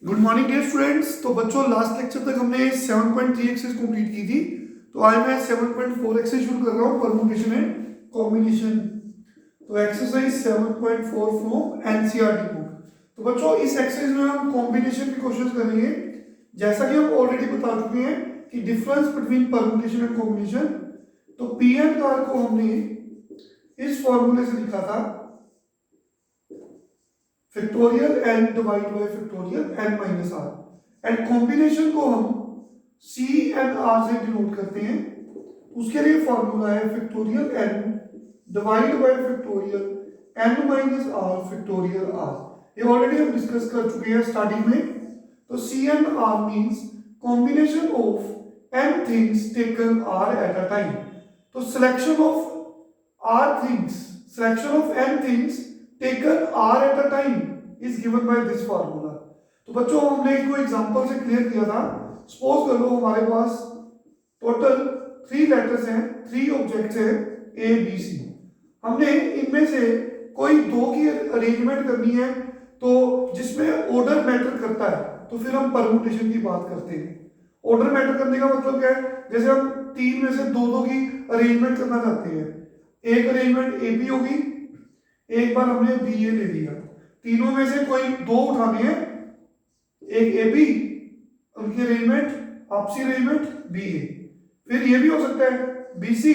Good morning dear students. तो बच्चों last lecture तक हमने 7.3 एक्सरसाइज कंप्लीट की थी। तो आज मैं 7.4 एक्सरसाइज शुरू कर रहा हूँ, परमुटेशन एंड कॉम्बिनेशन। तो एक्सरसाइज 7.4 फ्रॉम एनसीईआरटी बुक। तो बच्चों इस एक्सरसाइज में हम कॉम्बिनेशन के क्वेश्चंस करेंगे। जैसा कि हम ऑलरेडी बता चुके हैं कि difference between permutation and combination. तो पी एंड आर को हमने इस फॉर्मूले से लिखा था, factorial N divide by factorial N minus R. And combination को हम सी एंड आर से डिनोट करते हैं। उसके लिए फॉर्मूला है factorial N divide by factorial N minus R factorial R. ये ऑलरेडी हम डिस्कस कर चुके हैं स्टार्टिंग में। तो C and R means combination of N things taken R at a time. तो selection of R things, selection of N things taken r at a time is given by this formula। तो बच्चों हमने इसको example से clear किया था। Suppose कर लो हमारे पास टोटल 3 लेटर्स हैं, 3 ऑब्जेक्ट्स हैं ए बी सी। हमने इनमें से कोई 2 की अरेंजमेंट करनी है, तो जिसमें ऑर्डर मैटर करता है तो फिर हम परमुटेशन की बात करते हैं। ऑर्डर मैटर करने का मतलब क्या है? जैसे हम 3 में से 2 की अरेंजमेंट करना चाहते हैं। एक अरेंजमेंट ए बी होगी, एक बार हमने बी ए ले लिया। तीनों में से कोई 2 उठाने हैं, एक ए बी, उनकी अरेंजमेंट आपसी अरेंजमेंट बी ए। फिर ये भी हो सकता है बी सी,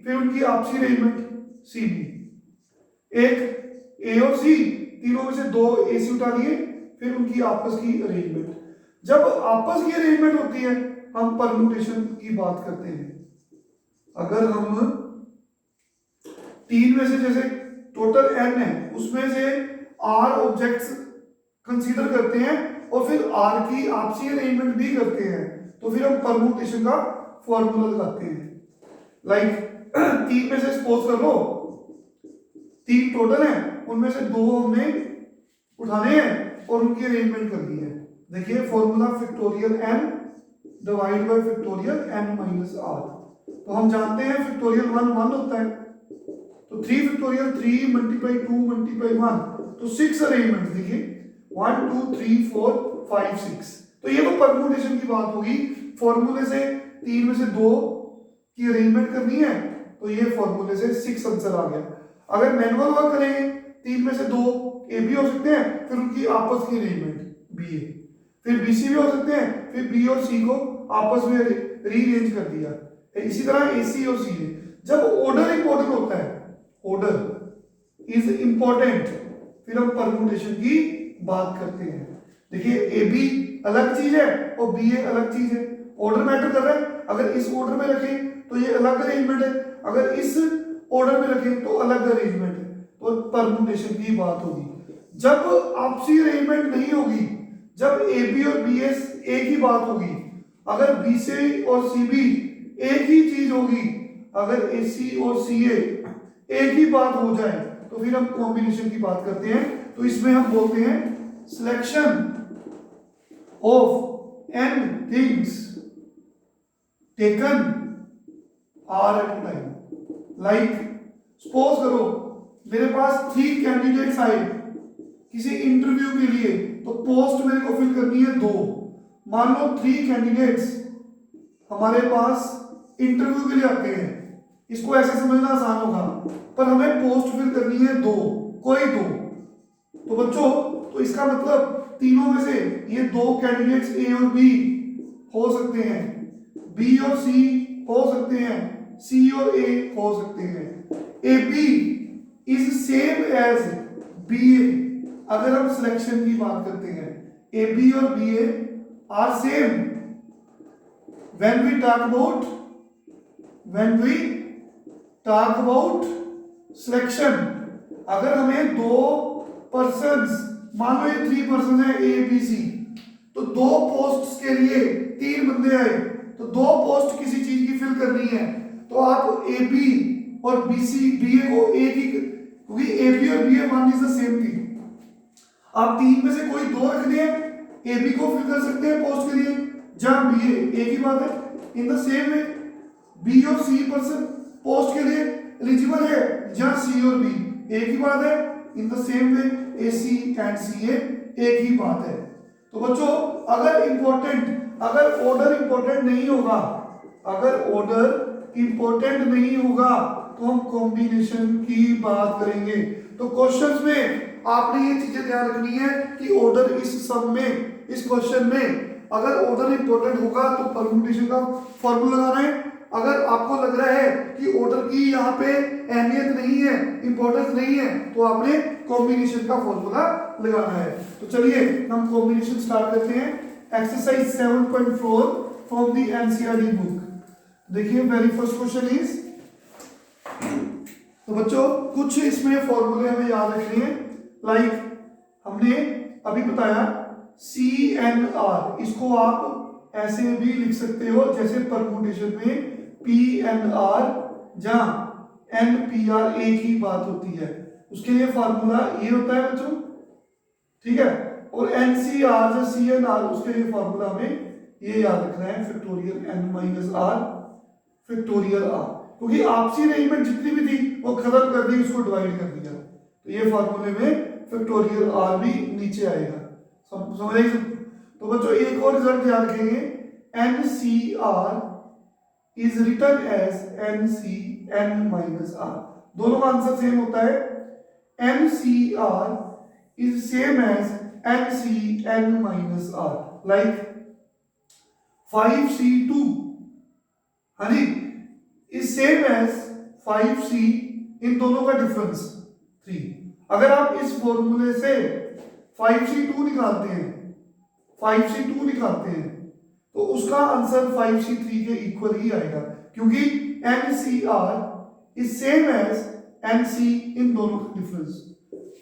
फिर उनकी आपसी अरेंजमेंट सी बी। एक ए और सी, तीनों में से 2 ए सी उठा लिए, फिर उनकी आपस की अरेंजमेंट। जब आपस की अरेंजमेंट होती है हम परम्यूटेशन की बात करते हैं। अगर हम 3 में से जैसे टोटल n है उसमें से r ऑब्जेक्ट्स कंसीडर करते हैं और फिर r की आपसी अरेंजमेंट भी करते हैं, तो फिर हम परम्यूटेशन का फॉर्मूला लगाते हैं। लाइक 3 में से सपोज कर लो 3 टोटल है, उनमें से 2 हमने उठाने हैं और उनकी अरेंजमेंट कर दी है। देखिए formula factorial n divide by factorial n minus r। तो हम जानते हैं फैक्टोरियल 1 1 होता है, तो 3 फैक्टोरियल 3 मल्टीप्लाई 2 मल्टीप्लाई 1, तो 6 अरेंजमेंट। देखिए 1 2 3 4 5 6। तो ये तो परम्यूटेशन की बात होगी। फॉर्मूले से 3 में से 2 की अरेंजमेंट करनी है, तो ये फॉर्मूले से 6 आंसर आ गया। अगर मैनुअल वर्क करेंगे 3 में से 2 ए बी हो सकते हैं, फिर उनकी आपस की अरेंजमेंट बी ए, फिर बी सी भी हो सकते हैं, फिर बी और सी को आपस में रीअरेंज कर दिया। इसी तरह ए सी और सी ए। जब ऑर्डर इंपॉर्टेंट होता है, ऑर्डर इज इंपॉर्टेंट, फिर हम परम्यूटेशन की बात करते हैं। देखिए ए बी अलग चीज है और बी ए अलग चीज है। ऑर्डर मैटर कर रहा है। अगर इस ऑर्डर में रखें तो ये अलग अरेंजमेंट है, अगर इस ऑर्डर में रखें तो अलग अरेंजमेंट है, तो परम्यूटेशन की बात होगी। जब आपसी अरेंजमेंट नहीं होगी, जब ए बी और बी एस एक ही बात होगी, अगर बी सी और सी बी एक ही चीज होगी, अगर ए सी और सी ए एक ही बात हो जाए, तो फिर हम कॉम्बिनेशन की बात करते हैं। तो इसमें हम बोलते हैं selection of N things taken R at time. Like suppose करो मेरे पास 3 कैंडिडेट्स आए किसी इंटरव्यू के लिए, तो पोस्ट मेरे को फिल करनी है 2। मान लो 3 कैंडिडेट्स हमारे पास इंटरव्यू के लिए आते हैं। इसको ऐसे समझना आसान होगा, पर हमें पोस्ट फिल करनी है 2, कोई 2। तो बच्चों तो इसका मतलब तीनों में से ये 2 कैंडिडेट्स ए और बी हो सकते हैं, बी और सी हो सकते हैं, सी और ए हो सकते हैं। A B is same as B A. अगर हम सिलेक्शन की बात करते हैं, ए बी और B A are same when we talk about selection। अगर हमें 2 पर्सन्स, मान लो ये 3 पर्सन है ए बी सी, तो 2 पोस्ट्स के लिए 3 बंदे आए, तो 2 पोस्ट किसी चीज की फिल करनी है, तो आप ए बी और बी सी बी ए को एक ही, क्योंकि ए बी और B A one is the same thing, आप 3 में से कोई 2 रखने हैं, ए बी को फिल कर सकते हैं पोस्ट के लिए, जहां बी ए एक ही बात है। In the same way B और सी पर्सन पोस्ट के लिए एलिजिबल है, जहां सी और बी एक ही बात है। In the same way A C and C A एक ही बात है। तो बच्चों अगर ऑर्डर इंपॉर्टेंट नहीं होगा, तो हम कॉम्बिनेशन की बात करेंगे। तो क्वेश्चंस में आपने ये चीजें ध्यान रखनी है कि ऑर्डर इस क्वेश्चन में अगर ऑर्डर इंपॉर्टेंट होगा तो परम्यूटेशन का फॉर्मूला लगाना है। अगर आपको लग रहा है कि ऑर्डर की यहाँ पे अहमियत नहीं है, इंपॉर्टेंस नहीं है, तो आपने कॉम्बिनेशन का फॉर्मूला लगाना है। तो चलिए हम कॉम्बिनेशन स्टार्ट करते हैं। Exercise 7.4 from the NCERT book. देखिए वेरी फर्स्ट क्वेश्चन इज, तो बच्चों कुछ इसमें फॉर्मूले हमें याद रखने हैं। लाइक हमने अभी बताया CNR, इसको आप ऐसे भी लिख सकते हो जैसे परम्यूटेशन में PNR जहां NPR एक ही बात होती है, उसके लिए फॉर्मूला ये होता है बच्चों, ठीक है। और NCR जो CNR, उसके लिए फॉर्मूला हमें ये याद रखना है, factorial N minus R factorial R, क्योंकि आपसी अरेंजमेंट जितनी भी थी वो खत्म कर दी, उसको डिवाइड कर दिया, तो ये फॉर्मूले में फैक्टोरियल R भी नीचे आएगा। समझ आई? तो बच्चों एक और रिजल्ट याद रखेंगे, NCR is written as NCN minus R, दोनों का आंसर सेम होता है। NCR is same as NCN minus R, like 5C2 हाँ जी इज सेम एज 5C, इन दोनों का डिफरेंस 3। अगर आप इस फॉर्मूले से 5C2 निकालते हैं तो उसका आंसर 5C3 के इक्वल ही आएगा, क्योंकि NCR is same as NC, इन दोनों का डिफरेंस।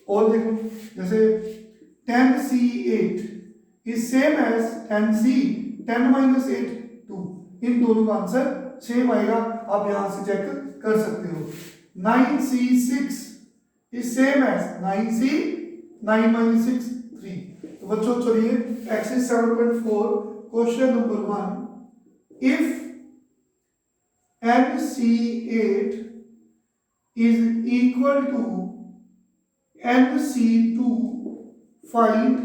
और देखो जैसे 10C8 is same as 10C, 10 minus 8 2, इन दोनों का आंसर सेम आएगा, आप यहां से चेक कर सकते हो। 9C6 is same as 9C, 9 minus 6 3। तो बच्चों चलिए exercise 7.4 question number 1, if NC8 is equal to NC2, find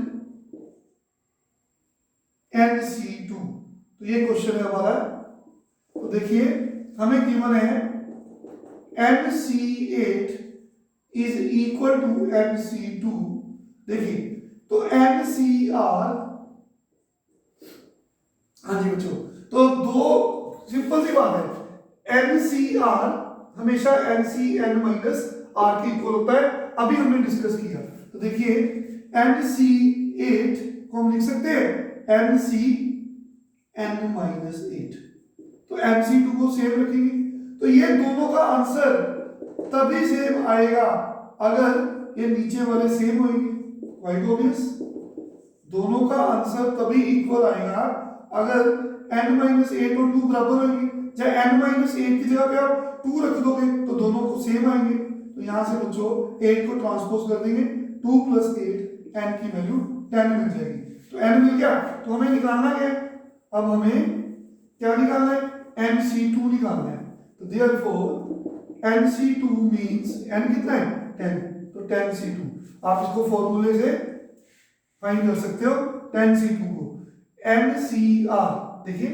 NC2। तो ये क्वेश्चन है हमारा। तो देखिए हमें गिवन है NC8 is equal to NC2। देखिए तो NCR, हाँ जी बच्चों, तो दो सिंपल सी बात है, NCR हमेशा NCN माइनस R के इक्वल होता है, अभी हमने डिस्कस किया। तो देखिए NC8 को हम लिख सकते हैं NCN माइनस 8, तो NC2 को सेम रखेंगे। तो ये दोनों का आंसर तभी सेम आएगा अगर ये नीचे वाले सेम होंगे, क्वाइट ऑब्वियस। दोनों का आंसर तभी इक्वल आएगा अगर n-8 और 2 बराबर होंगे। जब n-8 की जगह पे आप 2 रख दोगे तो दोनों को सेम आएंगे। तो यहां से बच्चों 8 को ट्रांसपोज कर देंगे, 2 + 8, n की वैल्यू 10 मिल जाएगी। तो n मिल गया, तो हमें निकालना क्या है, अब हमें क्या निकालना है, NC2 निकालना है। तो देयरफॉर NC2 मींस n कितना है 10, तो 10C2 आप इसको फॉर्मूले से फाइंड कर सकते हो 10C2 को। NCR देखिए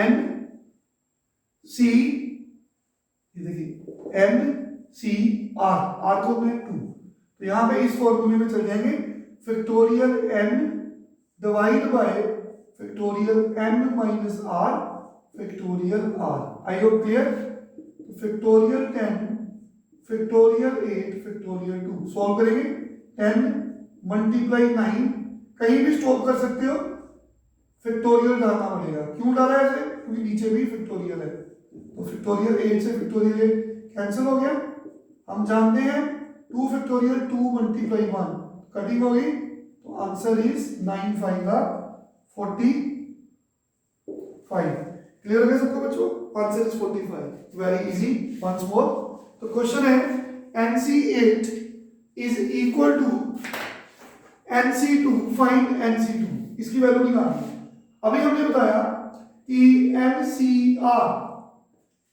NC, ये देखिए NCR, R को में 2, तो यहां पे इस फॉर्मूले में चल जाएंगे factorial n divide by factorial n minus R factorial R। I hope clear. Factorial 10 factorial 8 factorial 2 solve करेंगे। 10 मल्टीप्लाई 9, कहीं भी स्टॉप कर सकते हो, फैक्टोरियल डालना पड़ेगा। क्यों डाला है ऐसे, क्योंकि नीचे भी फैक्टोरियल है। तो फैक्टोरियल 8 से फैक्टोरियल 8 कैंसिल हो गया। हम जानते हैं 2 फैक्टोरियल 2 मल्टीप्लाई 1 कटिंग होगी, तो आंसर इज 9 5 45। क्लियर हो गया सबको बच्चों, answer is 45। Very easy, once more. तो क्वेश्चन है NC8 is equal to NC2, find NC2, इसकी वैल्यू निकालनी है। अभी हमने बताया कि NCR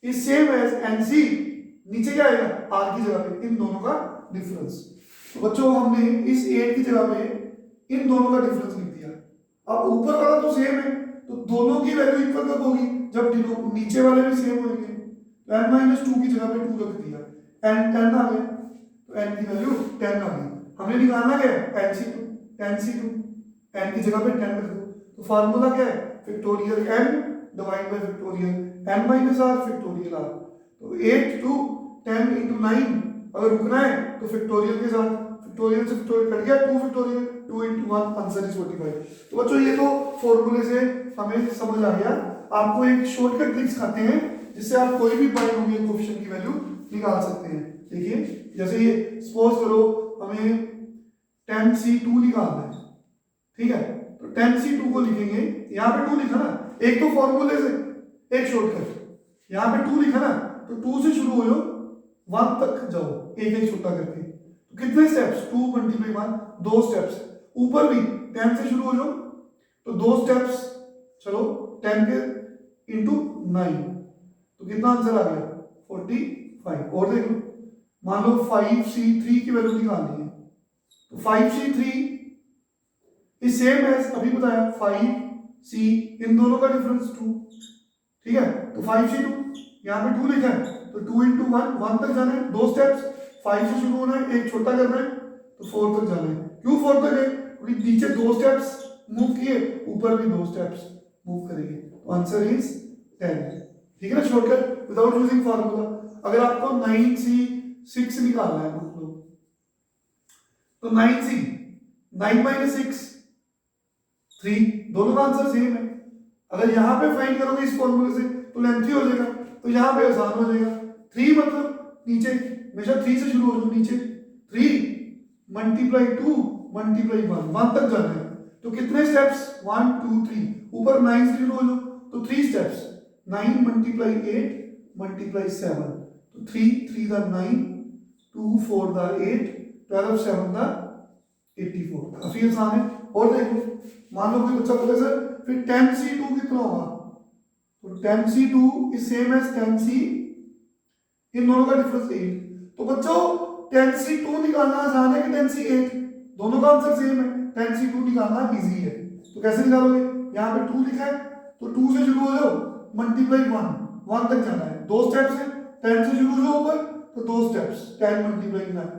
is same as NC, नीचे क्या आएगा R की जगह पे इन दोनों का डिफरेंस। तो बच्चों हमने इस 8 की जगह पे इन दोनों का डिफरेंस लिख दिया। अब ऊपर वाला तो सेम है, तो दोनों की वैल्यू इक्वल कब होगी, जब नीचे वाले भी सेम होंगे। तो n माइनस टू की जगह पे 2 रख दिया, n 10 आ गया, तो n की वैल्यू 10 आ गई। हमें निकालना क्या है, nc2 n की जगह पे 10 रख दो। तो फार्मूला क्या है, factorial n divide by factorial n minus r factorial r। तो 8 टू 10 into 9, अगर रुकना है तो फैक्टोरियल के साथ, फैक्टोरियल से फैक्टोरियल कट गया, 2 फैक्टोरियल 2 into 1, आंसर इज 45। तो बच्चों ये तो फॉर्मूले से हमें समझ आ गया। आपको एक शॉर्टकट ट्रिक सिखाते हैं जिससे आप कोई भी बाइनोमियल कोएफिशिएंट की वैल्यू निकाल सकते हैं। देखिए जैसे ये सपोज करो हमें 10c2 निकालना है, ठीक है, तो 10c2 को लिखेंगे, यहाँ पे 2 लिखा ना, एक तो फॉर्मूले से एक शॉर्टकट, यहाँ पे 2 लिखा ना, तो 2 से शुरू हो जाओ 1 तक जाओ, एक एक छोटा करके। तो कितने स्टेप्स, 2 मल्टीप्लाई 1, 2 स्टेप्स। ऊपर भी 10 से शुरू हो जाओ तो 2 स्टेप्स, चलो 10 के इंटू 9, तो कितना आंसर आ गया 45। और देख लो, मान लो 5c3 की वैल्यू निकालनी है, तो 5c3 इज सेम एज अभी बताया 5c, इन दोनों का डिफरेंस 2, ठीक है। तो 5c2 यहाँ पे 2 लिखा है, तो 2 into 1, 1 तक जाना है, 2 स्टेप्स, 5 से शुरू होना है, एक छोटा करना है, तो 4 तक जाना है। क्यों 4 तक है, क्योंकि नीचे 2 स्टेप्स मूव किए, ऊपर भी 2 स्टेप्स मूव करेंगे, तो आंसर इज 10। ठीक है ना, शॉर्टकट विदाउट यूजिंग फार्मूला। अगर आपको 9c6 निकालना है मान लो, तो 9c 9 माइनस 6 3, दोनों का आंसर सेम है। अगर यहाँ पे फाइंड करोगे इस फॉर्मूले से तो लेंथी हो जाएगा, तो यहाँ पे आसान हो जाएगा। 3 मतलब नीचे हमेशा 3 से शुरू हो जाओ, नीचे 3 मल्टीप्लाई 2 मल्टीप्लाई 1 तक जाना है, तो कितने स्टेप्स 1 2 3, ऊपर 9 से शुरू हो जाओ तो 3 स्टेप्स, 9 मल्टीप्लाई 8 मल्टीप्लाई 7, तो 3 3 दा 9, 2 4 दा 8, 12 7 दा 84, काफी आसान है। और देखो मान लो कोई बच्चा बोले सर फिर 10c2 कितना होगा, तो 10c2 is same as 10c, इन दोनों का डिफरेंस 8। तो बच्चों 10c2 निकालना आसान है कि 10c8, दोनों का आंसर सेम है, 10c2 निकालना इजी है। तो कैसे निकालोगे, यहाँ पे 2 लिखा है, तो 2 से शुरू हो जाओ, मल्टीप्लाई 1 तक जाना है, 2 स्टेप्स है, 10 से शुरू हो जाओ ऊपर, तो 2 स्टेप्स, 10 मल्टीप्लाई 9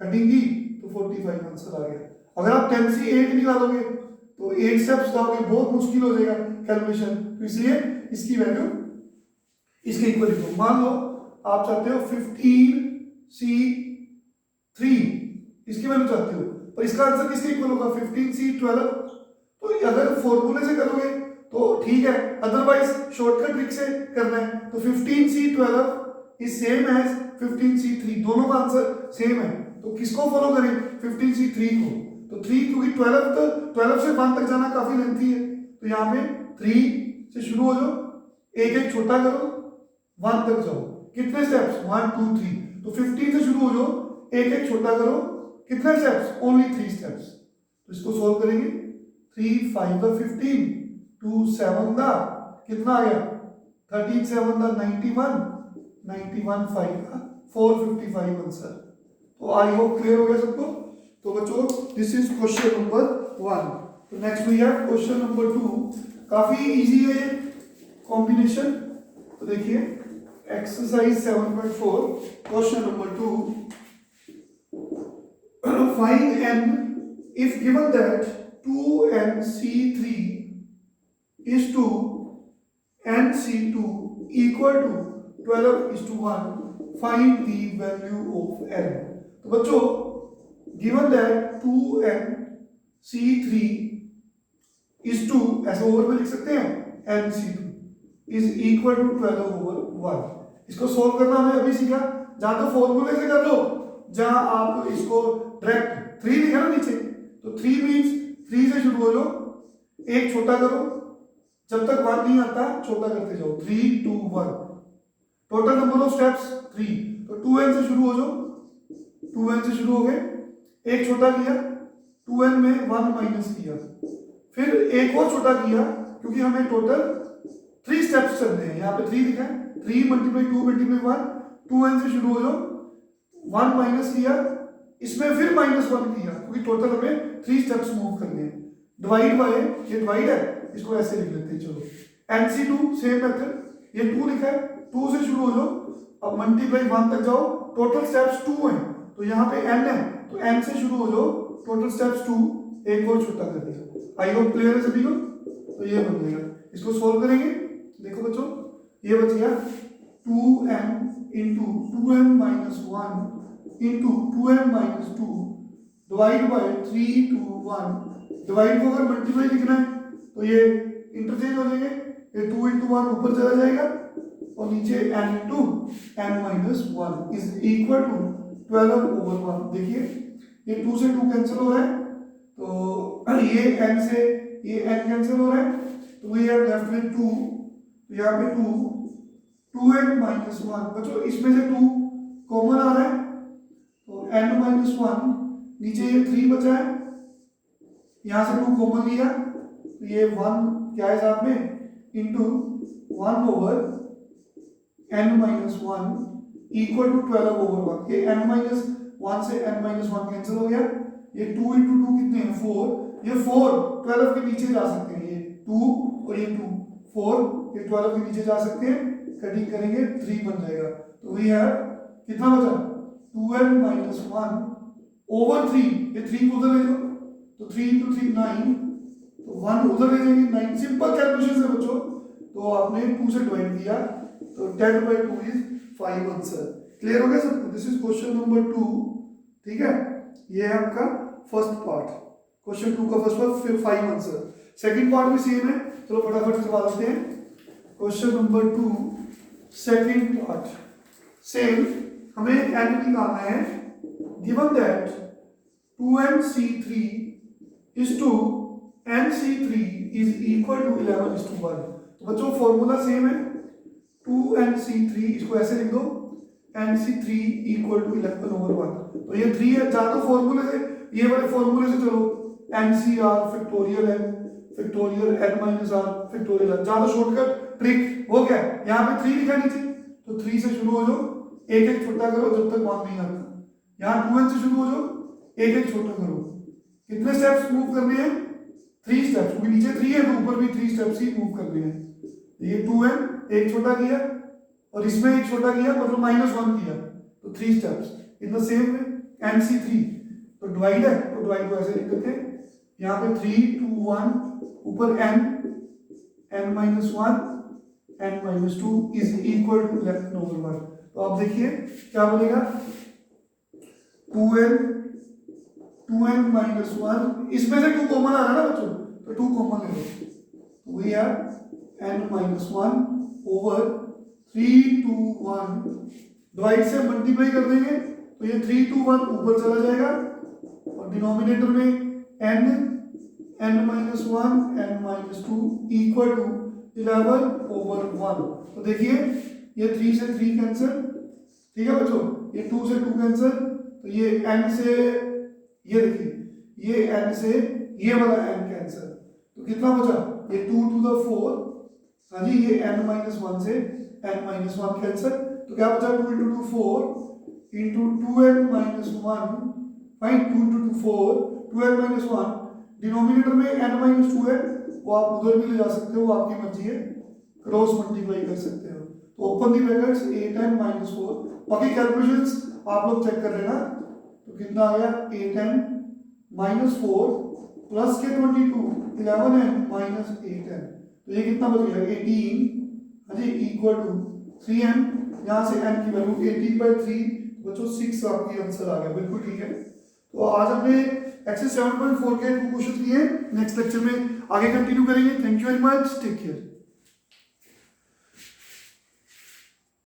कटेंगी, तो 45 आंसर आ गया। अगर आप 10c8 निकालोगे तो 8 स्टेप्स जाओगे, बहुत मुश्किल हो जाएगा कैलकुलेशन, तो इसलिए इसकी वैल्यू इसके इक्वल लिखो। मान लो आप चाहते हो 15c3, इसकी वैल्यू चाहते हो, और इसका आंसर किसके इक्वल होगा 15c12। तो अगर फॉर्मूले से करोगे तो ठीक है, अदरवाइज शॉर्टकट ट्रिक से करना है, तो 15c12 is same as 15c3, दोनों का आंसर सेम है, तो किसको फॉलो करें 15c3 को। तो 3 क्योंकि 12 से 1 तक जाना काफी लेंथी है, तो यहाँ पे 3 से शुरू हो जाओ, एक एक छोटा करो, 1 तक जाओ, कितने स्टेप्स 1 2 3, तो 15 से शुरू हो जाओ, एक एक छोटा करो, कितने स्टेप्स ओनली 3 स्टेप्स। तो इसको सॉल्व करेंगे, 3 5 दा 15, 2 7 दा कितना आ गया 13 7 दा 91, 91 5 का 455 आंसर। तो आई होप क्लियर हो गया सबको। तो बच्चों दिस इज क्वेश्चन नंबर 1। तो next we have question number 2, काफी इजी है कॉम्बिनेशन। तो देखिए exercise 7.4 question number 2, find n if given that 2nc3 is to nc2 equal to 12:1, find the value of n। तो बच्चों given that 2nc3 is to, ऐसे over में लिख सकते हैं nc2 is equal to 12/1। इसको सोल्व करना हमने अभी सीखा, जहां तो फॉर्मूले से कर लो, जहां आप इसको डायरेक्ट 3 लिखा ना नीचे, तो 3 मींस 3 से शुरू हो जाओ, एक छोटा करो, जब तक 1 नहीं आता छोटा करते जाओ, 3 2 1, टोटल नंबर ऑफ स्टेप्स 3, तो 2n से शुरू हो जाओ, 2n से शुरू हो गए, एक छोटा किया, 2n में 1 माइनस किया, फिर एक और छोटा किया, क्योंकि हमें टोटल 3 स्टेप्स चलते हैं, यहाँ पे 3 लिखा है, 3 मल्टीप्लाई 2 मल्टीप्लाई 1, 2n से शुरू हो जाओ, 1 माइनस किया, इसमें फिर -1 किया, क्योंकि टोटल हमें 3 स्टेप्स मूव करने हैं। डिवाइड बाय, ये डिवाइड है, इसको ऐसे लिख लेते हैं। चलो NC2 सेम मेथड, ये 2 लिखा है, 2 से शुरू हो जाओ, अब मल्टीप्लाई 1 तक जाओ, टोटल स्टेप्स 2 हैं, तो यहाँ पे n है, तो n से शुरू हो जाओ, टोटल स्टेप्स 2, एक और छोटा कर दिया। आई होप क्लियर है सभी को। तो ये बन जाएगा, इसको सोल्व करेंगे। देखो बच्चों, ये बच गया 2n into 2n minus 1 into 2n minus 2 divide by 3 2 1। Divide को अगर मल्टीप्लाई लिखना है तो ये इंटरचेंज हो जाएंगे, ये 2 इंटू 1 ऊपर चला जाएगा और नीचे n into n minus 1 is equal to 12 over 1। देखिए ये 2 से 2 कैंसिल हो रहा है, तो ये n से ये n कैंसिल हो रहा है, तो वी हैव लेफ्ट विद 2, तो यहाँ पे 2n माइनस 1। बच्चों इसमें से 2 कॉमन आ रहा है, तो n माइनस 1, नीचे ये 3 बचा है, यहाँ से 2 कॉमन लिया, तो ये 1 क्या है साथ में, into 1 over n minus 1 equal to 12 over 1। ये n माइनस 1 से n माइनस 1 कैंसिल हो गया, ये 2 इंटू 2 कितने हैं 4, ये 4 12 के नीचे जा सकते हैं, ये 2 और ये 2 4 ये 12 के नीचे जा सकते हैं, कटिंग करेंगे 3 बन जाएगा। तो वी हैव कितना बचा 2n माइनस 1 ओवर 3, ये 3 को उधर ले लो, तो 3 इंटू 3 9, तो 1 उधर ले जाएंगे 9। सिंपल कैलकुलेशन है बच्चों, तो आपने 2 से डिवाइड किया, तो 10/2 इज 5 आंसर। क्लियर हो गया सबको? This is question number 2। ठीक है, ये है आपका फर्स्ट पार्ट, क्वेश्चन 2 का फर्स्ट पार्ट, फिर 5 आंसर। सेकंड पार्ट भी सेम है, चलो फटाफट से करवा लेते हैं। Question number 2 second part same, हमें n निकालना है। Given that 2nC3 is to nC3 is equal to 11 is to 1। तो बच्चों फॉर्मूला सेम है, 2nC3, इसको ऐसे लिख दो, nC3 इक्वल टू 11 ओवर 1। तो ये 3 है, चाहे तो फॉर्मूले से, ये वाले फॉर्मूले से चलो, NCR factorial n factorial n minus r factorial n, चाहे तो शॉर्टकट ट्रिक हो गया। यहाँ पे 3 लिखा नीचे, तो 3 से शुरू हो जाओ, एक एक छोटा करो जब तक 1 नहीं आता। यहाँ 2n से शुरू हो जाओ, एक एक छोटा करो। कितने स्टेप्स मूव करने हैं 3 स्टेप्स, क्योंकि नीचे 3 है तो ऊपर भी 3 स्टेप्स ही मूव करने हैं। ये 2n एक छोटा किया और इसमें एक छोटा किया, मतलब -1 किया, तो 3 steps. In the same way NC3, तो डिवाइड है, तो डिवाइड को ऐसे लिख देते हैं, यहाँ पे 3 2 1 ऊपर n minus 1 n minus 2 is equal to 11 over 1। तो आप देखिए क्या बनेगा, 2n माइनस 1, इसमें से 2 कॉमन आ रहा है ना बच्चों, तो 2 कॉमन ले लो, तो we have n minus 1 over 3 2 1। Divide से मल्टीप्लाई कर देंगे, तो ये 3 2 1 ऊपर चला जाएगा और डिनोमिनेटर में n minus 1 n minus 2 equal to 11 over 1। तो देखिए ये 3 से 3 कैंसिल, ठीक है बच्चों, ये 2 से 2 कैंसिल, तो ये n से, ये देखिए ये n से ये वाला n कैंसिल, तो कितना बचा, ये 2 टू द 4, हाँ जी, ये n माइनस 1 से n माइनस 1 कैंसिल, तो क्या बचा 2 into 2 4 into 2n minus 1, fine 2 into 2 4 2n minus 1। Denominator में n माइनस 2 है, वो आप उधर भी ले जा सकते हो, आपकी मर्जी है, क्रॉस मल्टीप्लाई कर सकते हो। तो ओपन दी ब्रैकेट्स 8n माइनस 4, बाकी कैलकुलेशंस आप लोग चेक कर लेना। तो कितना आ गया 8n माइनस 4 प्लस के 22 11n माइनस 8n, तो ये कितना बच गया 18, हाँ जी, इक्वल टू 3n, यहाँ से n की वैल्यू 18/3, बच्चों 6 आपकी आंसर आ गया, बिल्कुल ठीक है। तो आज हमने एक्सरसाइज 7.4 के क्वेश्चन किए, नेक्स्ट लेक्चर में आगे कंटिन्यू करेंगे। Thank you very much, take care.